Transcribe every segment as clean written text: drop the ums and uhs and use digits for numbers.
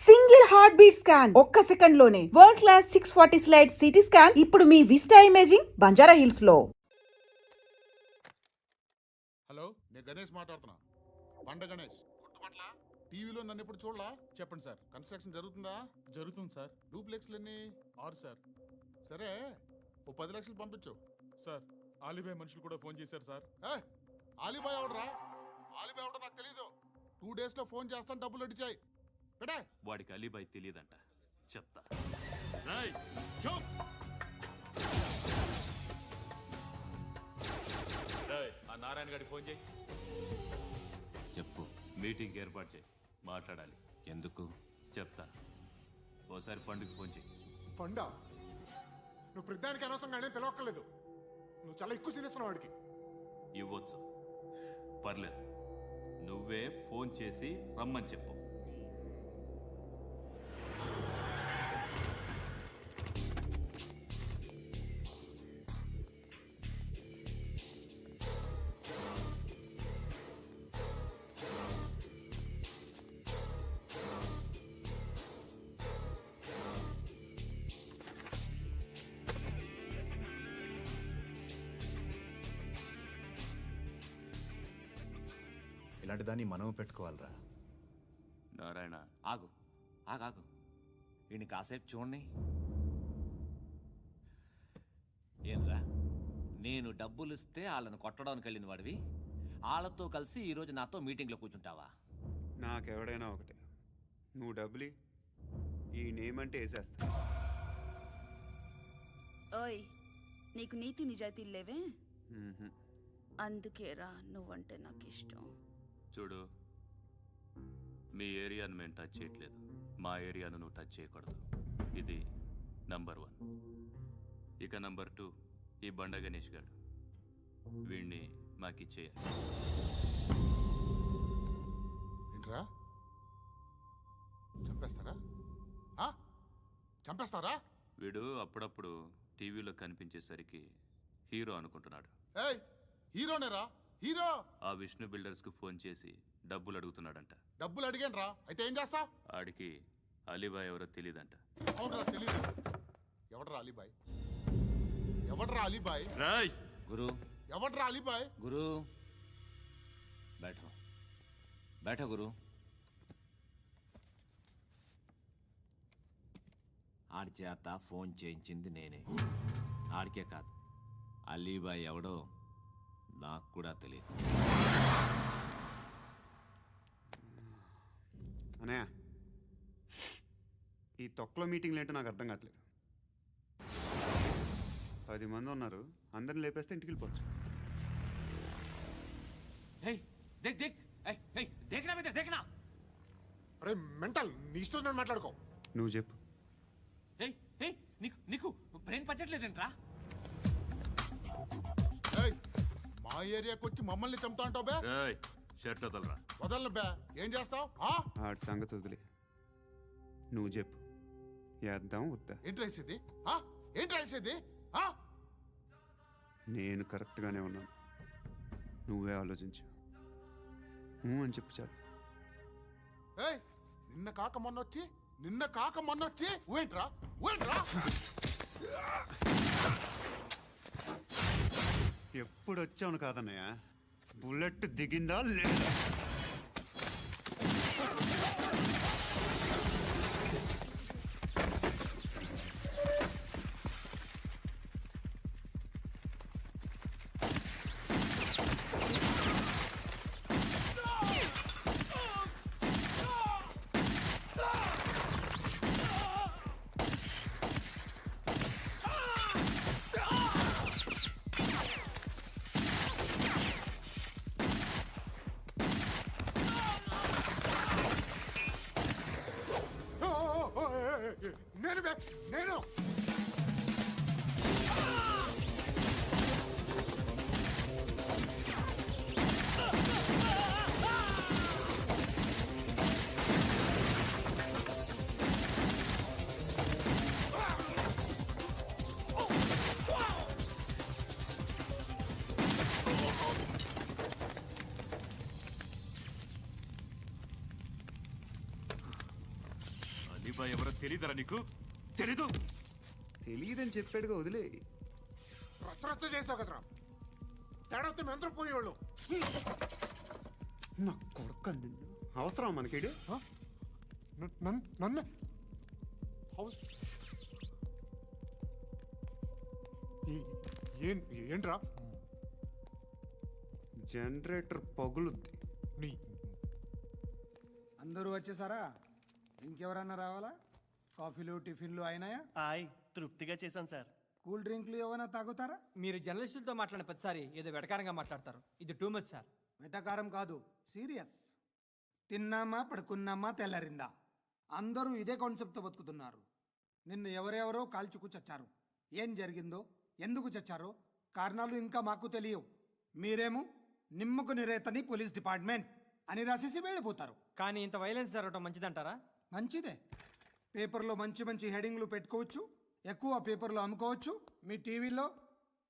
Single heart beat scan ఒక్క second లోనే world class 640 slide CT scan ఇప్పుడు మీ vista imaging Banjara hills లో. Hello, నేను గణేష్ మాట్లాడుతున్నా. బండ గణేష్ గుర్తుపట్ల టీవీలో నన్ను ఎప్పుడు చూడలా? చెప్పండి సార్. కన్స్ట్రక్షన్ జరుగుతుందా? జరుగుతుంది సార్. డూప్లెక్స్లు ఎన్ని? 6 సార్. సరే, ఓ 10 లక్షలు పంపించు. సార్, ఆలిబాయ్ మనుషులు కూడా ఫోన్ చేశారు సార్. ఆలిబాయ్ ఎవడరా? ఆలిబాయ్ ఎవడో నాకు తెలీదు. 2 days లో ఫోన్ చేస్తాను, డబ్బులు అడిచాయి. వాడికి అలీబాయ్ తెలియదంట, చెప్తా. ఆ నారాయణ గారికి ఫోన్ చేయి. చెప్పు, మీటింగ్ ఏర్పాటు చేయి, మాట్లాడాలి. ఎందుకు చెప్తా. ఓసారి పండుగ ఫోన్ చేయి. పండా, నువ్వు ప్రతిదానికి అనవసరంగానే పిలవక్కర్లేదు. నువ్వు చాలా ఎక్కువ సీనిస్తున్నావు వాడికి. ఇవ్వచ్చు, పర్లేదు. నువ్వే ఫోన్ చేసి రమ్మని చెప్పు. ఇలాంటి దాన్ని మనం పెట్టుకోవాలరా. నారాయణ, ఆగు ఆగాగు, వీడిని కాసేపు చూడండి. ఏంరా, నేను డబ్బులు ఇస్తే వాళ్ళని కొట్టడానికి వెళ్ళిన వాడివి, వాళ్ళతో కలిసి ఈరోజు నాతో మీటింగ్లో కూర్చుంటావా? నాకెవడైనా ఒకటే, నువ్వు డబ్బులి, ఈ నేమ్ అంటే వేసేస్తా. ఓయ్, నీకు నీతి నిజాయితీలు లేవే, మ్మ్హ్మ్. అందుకేరా నువ్వంటే నాకు ఇష్టం. చూడు, మీ ఏరియాను మేము టచ్ చేయట్లేదు, మా ఏరియాను నువ్వు టచ్ చేయకూడదు. ఇది నంబర్ 1. ఇక నంబర్ 2, ఈ బండ గణేష్ గారు, వీణ్ణి మాకిచ్చేయాలి. ఏంట్రా, చంపేస్తారా? చంపేస్తారా? వీడు అప్పుడప్పుడు టీవీలో కనిపించేసరికి హీరో అనుకుంటున్నాడు. ఏయ్, హీరోనేరా, హీరో. ఆ విష్ణు బిల్డర్స్కు ఫోన్ చేసి డబ్బులు అడుగుతున్నాడంట. డబ్బులు అడిగాను రా, అయితే ఏం చేస్తా? ఆడికి అలీబాయ్ ఎవరో తెలియదంట. అవునరా, తెలీదు. ఎవడరా అలీబాయ్? ఎవడరా అలీబాయ్? రాయ్ గురు, ఎవడరా అలీబాయ్? గురు బైఠో, బైఠో గురు. ఆడి చేత ఫోన్ చేయించింది నేనే. ఆడికే కాదు, అలీబాయ్ ఎవడో నాకు కూడా తెలియదు. అనయ్య, ఈ తొక్కలో మీటింగ్లు ఏంటో నాకు అర్థం కావట్లేదు. 10 మంది ఉన్నారు, అందరిని లేపేస్తే ఇంటికి వెళ్ళిపోవచ్చు. అరే మెంటల్, నీ ఇష్టం మాట్లాడుకో. నువ్వు చెప్పు. నీకు బ్రెయిన్ పచ్చట్లేదంట్రా? మా ఏరియాకి వచ్చి మమ్మల్ని చంపుతా అంటావు బే? షర్ట్ వదలరా. వదలను బే, ఏం చేస్తావు? ఆడి సంగతి వదిలే, నువ్వు చెప్పు. వేద్దాం వద్దా? ఏంటి రాసేది? ఏంటి రాసేది? నేను కరెక్ట్గానే ఉన్నాను, నువ్వే ఆలోచించు. అని చెప్పు చాలు. ఏయ్, నిన్న కాక మొన్నొచ్చి ఊయంట్రా. ఎప్పుడు వచ్చావును కాదన్నయ్య, బుల్లెట్ దిగిందా లేదా? నేను అలీబాయ్ ఎవరో తెలీదరా నీకు? తెలీదు? తెలియదని చెప్పాడుగా, వదిలే. రచ్చ చేసావు కదరా, తేడా వస్తే మెంతరం పోయేవాళ్ళు. నా కొడుక, నిన్ను అవసరం మనకిడు. నన్ను హౌస్ ఏంట్రా? జనరేటర్ పగులుద్ది. నీ అందరూ వచ్చేసారా? ఇంకెవరన్నా రావాలా? కాఫీలు టిఫిన్లు అయినాయా? తృప్తిగా చేశాను సార్. కూల్ డ్రింక్లు ఏమైనా తాగుతారా? మీరు జర్నలిస్టులతో మాట్లాడిన ప్రతిసారి ఏదో వెటకారంగా మాట్లాడతారు. ఇది టూ మచ్ సార్. వెటకారం కాదు, సీరియస్. తిన్నామా పడుకున్నామా తెల్లరిందా, అందరూ ఇదే కాన్సెప్ట్తో బతుకుతున్నారు. నిన్ను ఎవరెవరో కాల్చుకు చచ్చారు. ఏం జరిగిందో, ఎందుకు చచ్చారో కారణాలు ఇంకా మాకు తెలియవు. మీరేమో నిమ్మకు నిరేతని పోలీస్ డిపార్ట్మెంట్ అని రాసేసి వెళ్ళిపోతారు. కానీ ఇంత వైలెన్స్ జరగటం మంచిదంటారా? మంచిదే. పేపర్లో మంచి మంచి హెడింగ్లు పెట్టుకోవచ్చు, ఎక్కువ పేపర్లు అమ్ముకోవచ్చు. మీ టీవీలో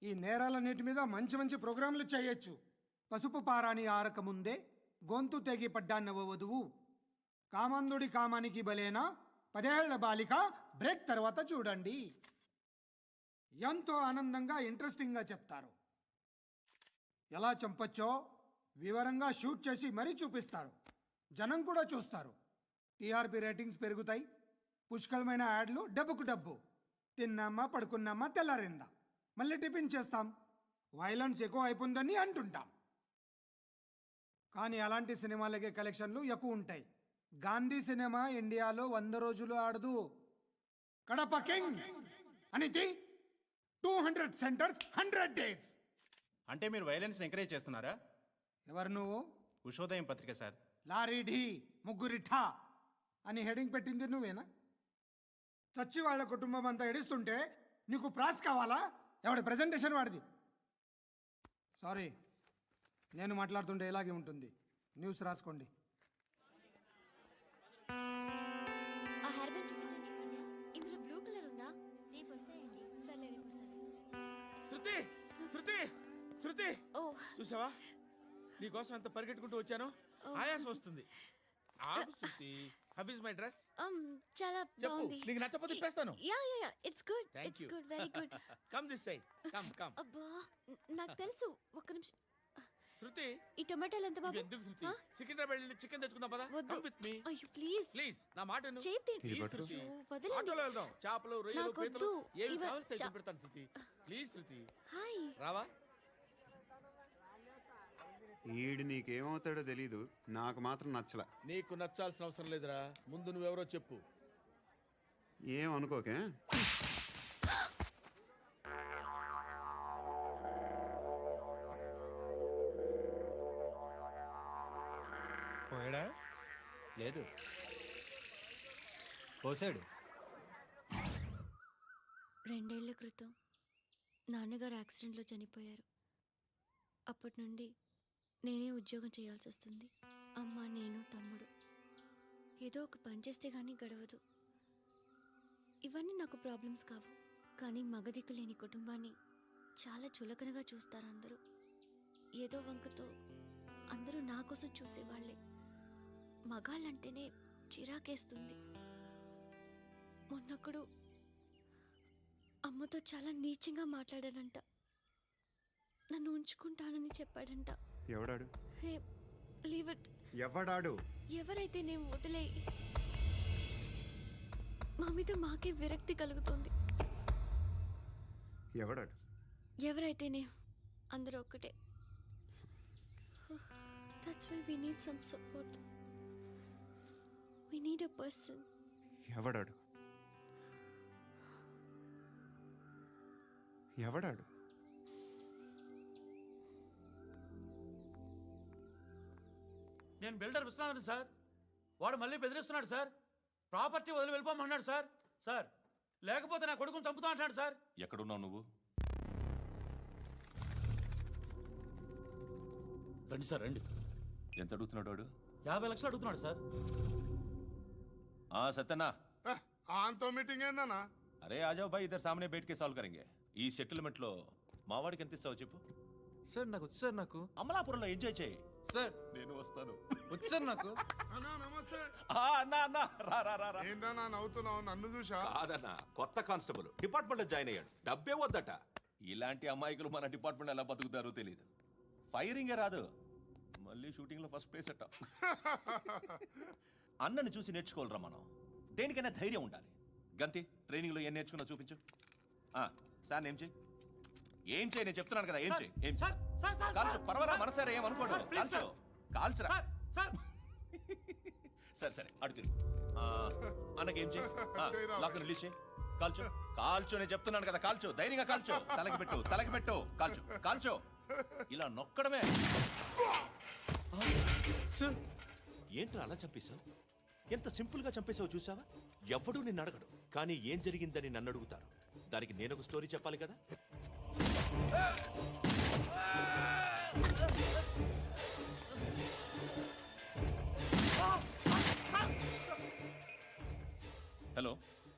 ఈ నేరాలన్నిటి మీద మంచి మంచి ప్రోగ్రాంలు చేయొచ్చు. పసుపు పారాని ఆరక ముందే గొంతు తెగి పడ్డాన్నవ వధువు, కామందుడి కామానికి బలేనా 10 ఏళ్ల బాలిక, బ్రేక్ తర్వాత చూడండి. ఎంతో ఆనందంగా ఇంట్రెస్టింగ్గా చెప్తారు. ఎలా చంపచ్చో వివరంగా షూట్ చేసి మరీ చూపిస్తారు. జనం కూడా చూస్తారు. టీఆర్పీ రేటింగ్స్ పెరుగుతాయి. పుష్కలమైన యాడ్లు, డబ్బుకు డబ్బు. తిన్నామా పడుకున్నామా తెల్లారిందా, మళ్ళీ టిఫిన్ చేస్తాం. వైలెన్స్ ఎక్కువ అయిపోయిందని అంటుంటాం. కానీ అలాంటి సినిమాలకే కలెక్షన్లు ఎక్కువ ఉంటాయి. గాంధీ సినిమా ఇండియాలో 100 రోజులు ఆడదు. కడప కింగ్ అనేది 200 సెంటర్స్ 100 డేస్. అంటే మీరు వైలెన్స్ ఎంకరేజ్ చేస్తున్నారా? ఎవరు నువ్వు? ఉషోదయం పత్రిక సార్. లారీ ఢీ ముగ్గురిఠా అని హెడింగ్ పెట్టింది నువ్వేనా? చచ్చి వాళ్ళ కుటుంబం అంతా ఎడుస్తుంటే నీకు ప్రాస్ కావాలా? ఎవడి ప్రజెంటేషన్ వాడిది. సారీ, నేను మాట్లాడుతుంటే ఇలాగే ఉంటుంది. న్యూస్ రాసుకోండి. ఆ హెయిర్ బ్యాండ్ చూపించండి. ఇందులో బ్లూ కలర్ ఉందా? రేపు వస్తాయండి. సర్లే, రేపు వస్తాను. శృతి శృతి శృతి, ఓ చూసావా నీకోసం ఎంత పరిగెట్టుకుంటూ వచ్చాను. ఆయాసం వస్తుంది. ఆగు Shruti. How is my dress? చాలా చెప్పు. బాగుంది. నీకు నచ్చకపోతే తిప్పేస్తాను. Yeah yeah yeah, it's good. Thank it's you. Good, very good. Come this side. Come come. అబ్బా, నాకు తెలుసు. ఒక్క నిమిషం. శృతి, ఈ టొమాటోలు ఎంత బాబు? ఎందుకు శృతి? ఆ? సికింద్రాబాద్ వెళ్ళి చికెన్ తెచ్చుకుందాం పదా. వద్దు. కమ్ విత్ మీ అయ్యో ప్లీజ్ ప్లీజ్. నా మాట విను. చేతి Please, పట్టు. శృతి. వదలండి. ఆటోలో వెళ్దాం. చేపలు, రొయ్యలు, నాకు పీతలు వద్దు. ఏమి ఇవ- కావాలి చా- పెడతాను శృతి. Please Shruti, hi. రావా? ఈడు నీకేమవుతాడో తెలీదు, నాకు మాత్రం నచ్చలా. నీకు నచ్చాల్సిన అవసరం లేదురా. ముందు నువ్వెవరో చెప్పు. ఏం అనుకోకే. పోయాడా? లేదు, పోసాడు. 2 ఏళ్ల క్రితం నాన్నగారు యాక్సిడెంట్లో చనిపోయారు. అప్పటి నుండి నేనే ఉద్యోగం చేయాల్సి వస్తుంది. అమ్మ, నేను, తమ్ముడు ఏదో ఒక పని చేస్తే కానీ గడవదు. ఇవన్నీ నాకు ప్రాబ్లమ్స్ కావు. కానీ మగదిక్కు లేని కుటుంబాన్ని చాలా చులకనగా చూస్తారు అందరూ. ఏదో వంకతో అందరూ నా కోసం చూసేవాళ్లే. మగాళ్ళంటేనే చిరాకేస్తుంది. మొన్నప్పుడు అమ్మతో చాలా నీచంగా మాట్లాడాడంట. నన్ను ఉంచుకుంటానని చెప్పాడంట. ఎవడాడు? హే, లీవ్ ఇట్. ఎవడాడు? ఎవరైతే నేను వదిలే. మా మీద మాకే విరక్తి కలుగుతుంది. ఎవడాడు? ఎవరైతేనే అందరూ ఒక్కటే. That's why we need some support. We need a person. ఎవడాడు? ఎవడాడు? నేను బిల్డర్ విశ్వనాథన్ సార్. వాడు మళ్ళీ బెదిరిస్తున్నాడు సార్. ప్రాపర్టీ వదిలి వెళ్ళిపోమన్నాడు సార్. సార్, లేకపోతే నా కొడుకుని చంపుతా అంటున్నాడు సార్. ఎక్కడున్నావు నువ్వు? రండి సార్, రండి. ఎంత అడుగుతున్నాడు వాడు? 50 లక్షలు అడుగుతున్నాడు సార్. సత్యనా, ఆంతో మీటింగ్ ఏందన్నా? అరే ఆజావ్ భాయ్, ఇద్దరు సామనే బయట కే సాల్వ్ కరెంగే. ఈ సెటిల్మెంట్ లో మావాడికి ఎంత ఇస్తావు చెప్పు. సార్ నాకు వచ్చు సార్. నాకు అమలాపురంలో ఎంజాయ్ చేయి సార్. నేను వస్తాను. వచ్చు సార్ నాకు. అన్నా నమస్తే. అన్నా అన్నా రా రా రా రా. ఏందన్నా నవ్వుతున్నావు? నన్ను చూసా? కాదన్నా, కొత్త కానిస్టేబుల్ డిపార్ట్మెంట్ లో జాయిన్ అయ్యాడు. డబ్బే వద్దట. ఇలాంటి అమాయకులు మన డిపార్ట్మెంట్ ఎలా బతుకుతారో తెలియదు. ఫైరింగే రాదు, మళ్ళీ షూటింగ్ లో ఫస్ట్ ప్లేస్ అట్ట. అన్నని చూసి నేర్చుకోవాలరా మనం. దేనికైనా ధైర్యం ఉండాలి. గంతి, ట్రైనింగ్ లో ఏం నేర్చుకున్నా చూపించు. సార్ ఏం చేయి, ఏం చేయి, నేను చెప్తున్నాను కదా, ఏం చేయి, ఏం చేయి. కాల్చు, పర్వాలా, మనసారా ఏమనుకోడు. కాల్చు, కాల్చురా. సరే సరే, అడు తిరుగు. అన్నకేం చేయి, లాక్ రిలీజ్ చేయి. కాల్చు, కాల్చు, నేను చెప్తున్నాను కదా, కాల్చు, ధైర్యంగా కాల్చు. తలకి పెట్టు, తలకి పెట్టు, కాల్చు, కాల్చు. ఇలా నొక్కడమే. ఏంట్రా అలా చంపేశావు? ఎంత సింపుల్ గా చంపేశావు చూసావా? ఎవడూ నిన్ను అడగడు, కానీ ఏం జరిగిందని నన్ను అడుగుతారు. దానికి నేను ఒక స్టోరీ చెప్పాలి కదా. హలో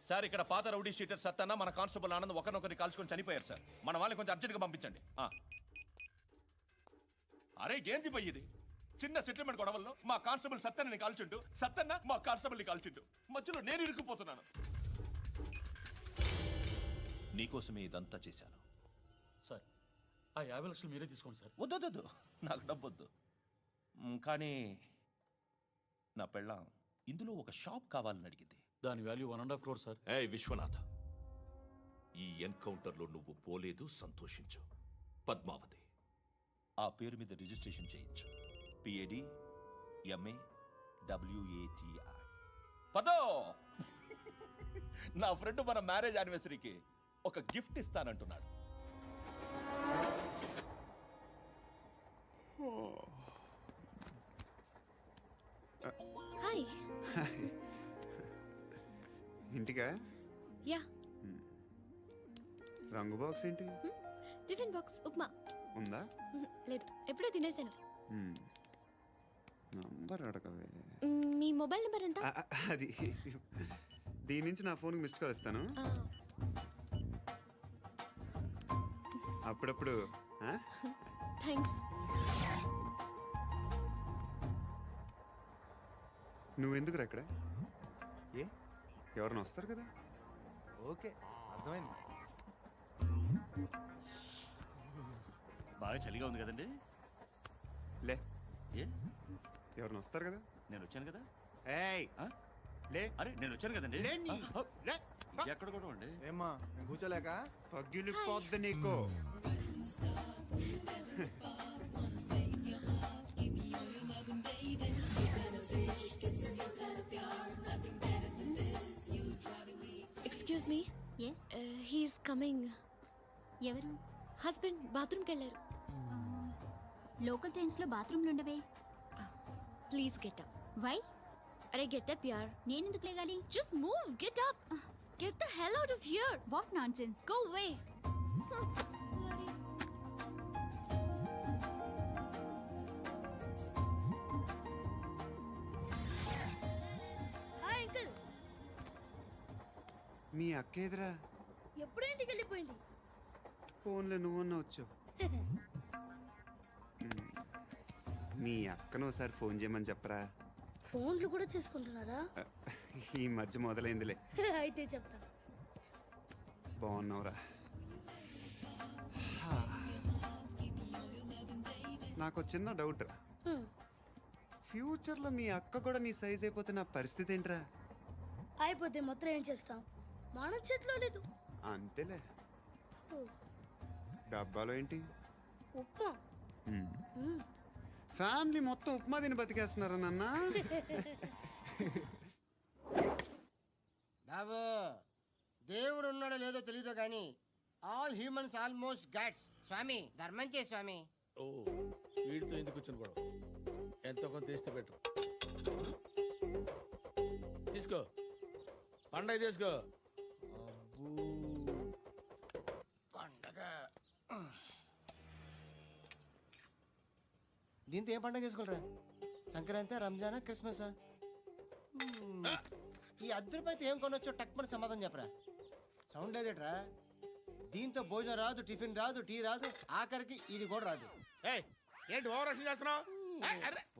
సార్, ఇక్కడ పాత రౌడీ షీటర్ సత్తన్న మన కానిస్టేబుల్ ఆనంద్ ఒకరినొకరిని కాల్చుకొని చనిపోయారు సార్. మన వాళ్ళని కొంచెం అర్జెంట్గా పంపించండి. అరే ఏంది పోయి ఇది? చిన్న సెటిల్మెంట్ గొడవల్లో మా కానిస్టేబుల్ సత్తన్నని కాల్చుంటూ, సత్తన్న మా కానిస్టేబుల్ని కాల్చుంటూ, మధ్యలో నేను ఇరుక్కుపోతున్నాను. నీకోసమే ఇదంతా చేశాను సార్. ఆ 50 లక్షలు మీరే తీసుకోండి సార్. వద్దొద్దు, నాకు డబ్బొద్దు. కానీ నా పెళ్ళాం ఇందులో ఒక షాప్ కావాలని అడిగింది. దాని వాల్యూ 1.5 crore సార్. ఏ విశ్వనాథ, ఈ ఎన్కౌంటర్లో నువ్వు పోలేదు, సంతోషించు. పద్మావతి ఆ పేరు మీద రిజిస్ట్రేషన్ చేయించు. PADMAWATI. పదో, నా ఫ్రెండ్ మన మ్యారేజ్ యానివర్సరీకి ఒక గిఫ్ట్ ఇస్తానంటున్నాడు. హాయ్. ఇంటికా? యా. రంగు బాక్స్ ఏంటి? టిఫిన్ బాక్స్ ఉప్మా ఉందా? లేదు, ఎప్పుడో తినేసాను. నంబర్ అడగవే. మీ మొబైల్ నెంబర్ ఎంత? అది దీని నుంచి నా ఫోన్కి మిస్డ్ కాల్ ఇస్తాను. అప్పుడప్పుడు. థ్యాంక్స్. నువ్వెందుకు అక్కడ? ఏ ఎవరైనా వస్తారు కదా? ఓకే, అర్థమైంది. బాగా చలిగా ఉంది కదండి. లే, ఏ ఎవరైనా వస్తారు కదా? నేను వచ్చాను కదా. ఏయ్ లే. అరే నేను వచ్చాను కదండి. లే నీ. లే. ఎక్కడ కూడా అండి. ఏమ్మా నేను కూర్చోలేక? పగిలిపోద్ది నీకు. Excuse me. Yes, he's coming. ఎవరు? హస్బెండ్ బాత్రూమ్కి వెళ్ళారు. లోకల్ ట్రైన్స్లో బాత్రూమ్లు ఉండవే. Please get up. వై? అరే గెట్ అప్ యార్. నేనెందుకు లేగాలి? Just move, get up. Get the hell out of here. What nonsense. Go away. Hi uncle. మీ అక్క ఎదురా? ఎప్పుడు ఇంటికి వెళ్ళిపోయింది? ఫోన్లో నువ్వన్నా వచ్చావు. మీ అక్కను ఒకసారి ఫోన్ చేయమని చెప్పరా. ఫోన్లు కూడా చేసుకుంటున్నారా? ఈ మధ్య మొదలైందిలే. అయితే చెప్తాను. బాగున్నావురా? నాకు చిన్న డౌట్ రా. ఫ్యూచర్లో మీ అక్క కూడా నీ సైజ్ అయిపోతే నా పరిస్థితి ఏంట్రా? అయిపోతే మొత్తం ఏం చేస్తాం? మన చేతిలో లేదు. అంతేలే. డబ్బాలో ఏంటి? ఉప్మా. ఫ్యామిలీ మొత్తం ఉప్మా తిని బతికేస్తున్నారా నాన్న? బాబు, దేవుడు ఉన్నాడో లేదో తెలీదు కానీ ఆల్ హ్యూమన్స్ ఆల్మోస్ట్ గాడ్స్. స్వామి ధర్మం చే స్వామి. ఓ, వీడితో ఎందుకు కూర్చొని గొడవ? ఎంతో కొంత తీస్తే పెట్టు. తీసుకో, పండగ తీసుకో. పండగ దీంతో ఏం పండగ చేసుకోలేరా? సంక్రాంతి, రంజానా, క్రిస్మసా? ఈ అద్దరిపైతే ఏం కొనొచ్చో టక్మని సమాధానం చెప్పరా. సౌండ్ లేదేట్రా? దీంతో భోజనం రాదు, టిఫిన్ రాదు, టీ రాదు, ఆఖరికి ఇది కూడా రాదు. ఏంటి ఓవర్ యాక్షన్ చేస్తున్నావు?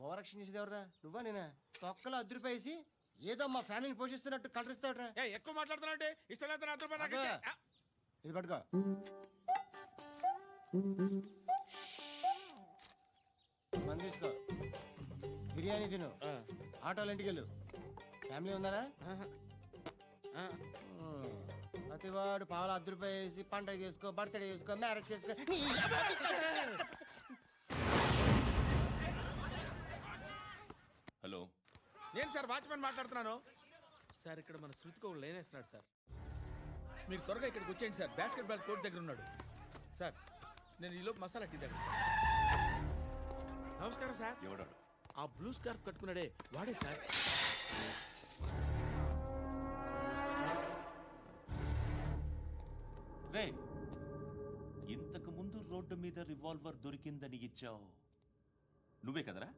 ఓవరాక్షన్ చేసేది ఎవరా? నువ్వా నేనా? తొక్కలో 10 రూపాయలు వేసి ఏదో మా ఫ్యామిలీని పోషిస్తున్నట్టు కలరిస్తావుట్రా. ఎక్కువ మాట్లాడుతున్నావు ఇష్టం లేదు ఇది పట్టుకో. మంది తీసుకో, బిర్యానీ తిను, ఆటోలు ఇంటికి వెళ్ళు. ఫ్యామిలీ ఉందారా? ప్రతివాడు పావులు 10 రూపాయలు వేసి పండగ చేసుకో, బర్త్డే చేసుకో, మ్యారేజ్ చేసుకో. హలో, నేను సార్ వాచ్మెన్ మాట్లాడుతున్నాను సార్. ఇక్కడ మన శృతికి ఒక లైన్ వేస్తున్నాడు సార్. మీరు త్వరగా ఇక్కడికి వచ్చేయండి సార్. బాస్కెట్ బాల్ కోర్ట్ దగ్గర ఉన్నాడు సార్. నేను ఈలోపు మసాలా టీ దగ్గర. నమస్కారం సార్. ఎవడాడు? ఆ బ్లూ స్కార్ఫ్ కట్టుకున్నాడే వాడే సార్. రే, ఇంతకు ముందు రోడ్డు మీద రివాల్వర్ దొరికిందని ఇచ్చావు నువ్వే కదరా?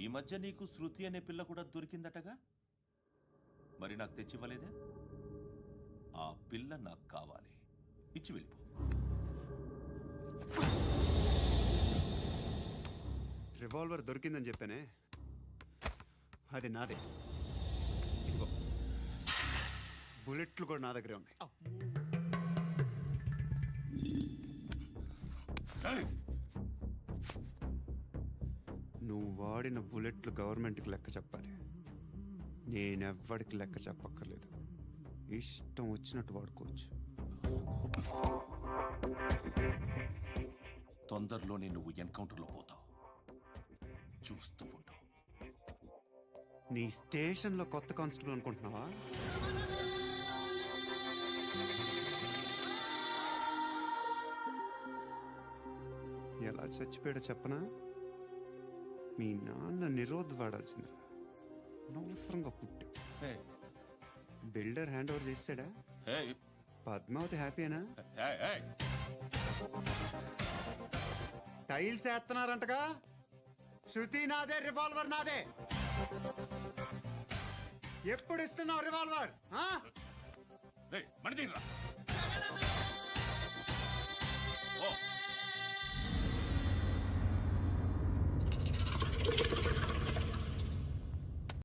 ఈ మధ్య నీకు శృతి అనే పిల్ల కూడా దొరికిందటగా? మరి నాకు తెచ్చివ్వలేదే? ఆ పిల్ల నాకు కావాలి, ఇచ్చి వెళ్ళిపో. రివాల్వర్ దొరికిందని చెప్పానే, అది నాదే. ఇదిగో, బుల్లెట్లు కూడా నా దగ్గరే ఉన్నాయి. నువ్వు వాడిన బుల్లెట్లు గవర్నమెంట్కి లెక్క చెప్పాలి. నేనెవ్వడికి లెక్క చెప్పక్కర్లేదు. ఇష్టం వచ్చినట్టు వాడుకోవచ్చు. తొందరలోనే నువ్వు ఎన్కౌంటర్లో పోతావు, చూస్తూ ఉంటావు. నీ స్టేషన్లో కొత్త కానిస్టేబుల్ అనుకుంటున్నావా? ఎలా చచ్చిపోయాడో చెప్పనా? మీ నాన్న నిరోధ్ వాడాల్సింది. అనవసరంగా పుట్టు. బిల్డర్ హ్యాండ్ ఓవర్ చేసాడా? పద్మావతి హ్యాపీనా? టైల్స్ వేస్తున్నారంటగా? శృతి నాదే, రివాల్వర్ నాదే. ఎప్పుడు ఇస్తున్నావు రివాల్వర్? మణి